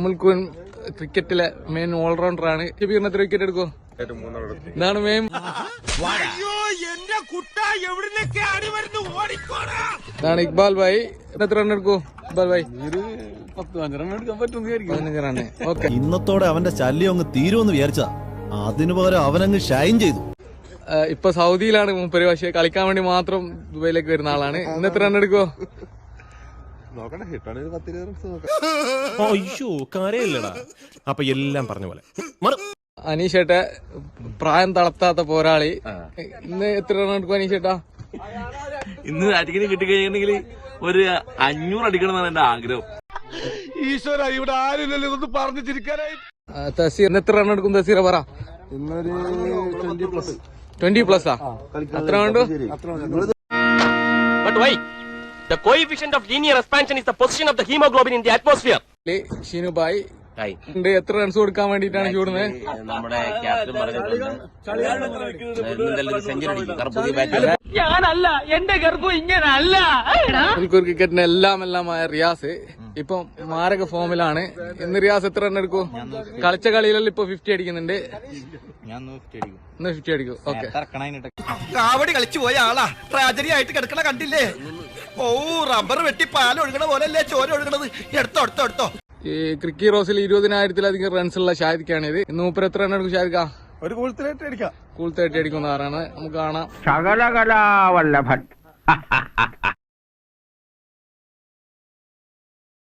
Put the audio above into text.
മുൽക്കുൻ ക്രിക്കറ്റിലെ main allrounder ആണ്. ഷബീറിന് എത്ര വിക്കറ്റ് എടുക്കും? ഇതാണ് മെയിൻ. ഇതാണ് ഇക്ബാൽ ഭായി. എത്ര റൺ എടുക്കും ഇക്ബാൽ ഭായി? 15 റൺ എടുക്കാൻ പറ്റും. 15 റൺ. ഓക്കെ. ഇന്നത്തോടെ അവന്റെ ശല്യം അങ്ങ് തീരുമെന്ന് വിചാരിച്ചാ, അതിനു പകരം അവനങ്ങ് ഷൈൻ ചെയ്തു. ഇപ്പൊ സൗദിയിലാണ് മൂപ്പര്, പക്ഷെ കളിക്കാൻ വേണ്ടി മാത്രം ദുബൈയിലേക്ക് വരുന്ന ആളാണ്. ഇന്ന് എത്ര റൺ എടുക്കോ? അയ്യോ കാര്യമില്ലടാ. അപ്പൊ എല്ലാം പറഞ്ഞ പോലെ. അനീഷേട്ടെ പ്രായം തളർത്താത്ത പോരാളി. ഇന്ന് എത്ര റൺ എടുക്കും അനീഷേട്ടാ? ഇന്ന് അടിക്കണി കിട്ടിക്കഴിഞ്ഞിട്ടുണ്ടെങ്കിൽ ഒരു 500 അടിക്കണം എന്നാണ് എന്റെ ആഗ്രഹം. ഈശ്വര, ഇവിടെ ആരില്ലല്ലോ ഇതൊന്ന് പറഞ്ഞു ചിരിക്കാനായി. തസീർ എത്ര റൺ എടുക്കും? തസീറ പറ. 20+. അത്ര വേണ്ടു? But why? The coefficient of linear expansion is the position of the hemoglobin in the atmosphere. Sheenu bhai എത്ര റൺസ് കൊടുക്കാൻ വേണ്ടിട്ടാണ് ചൂടുന്നത്? നമ്മുടെ ക്യാപ്റ്റൻ പറഞ്ഞിട്ടുണ്ട് സെഞ്ചുറി അടിക്കും. ഞാനല്ല, എന്റെ ഗർഭം ഇങ്ങനല്ല. ക്രിക്കറ്റിന് എല്ലാമായ റിയാസ് ഇപ്പൊ മാരക ഫോമിലാണ്. ഇന്ന് റിയാസ് എത്ര റൺ എടുക്കും? കളിച്ച കളിയിലെല്ലാം ഇപ്പൊ 50 അടിക്കുന്നുണ്ട്. ഇന്ന് 50 അടിക്കും. ഓക്കെ. കാവടി കളിച്ചു പോയ ആളാ ട്രാജഡി ആയിട്ട് കിടക്കണ കണ്ടില്ലേ? ഓ, റബ്ബർ വെട്ടി പാൽ ഒഴുകണ പോലല്ലേ ചോര ഒഴുകണത്. എടുത്തോ. ഈ ക്രിക്കി റോസിൽ 20,000-ലധികം റൺസ് ഉള്ള ഷാദിക്കാണ് ഇത്. ഇന്ന് മൂപ്പർ എത്ര റൺ എടുക്കും ഷാദിക്ക? ഒരു കൂളത്തിലേറ്റ് അടിക്കാം. കൂൾ 30 അടിക്കുന്നതാണ്. നമുക്ക് കാണാം. ശകലകലാവല്ലഭൻ.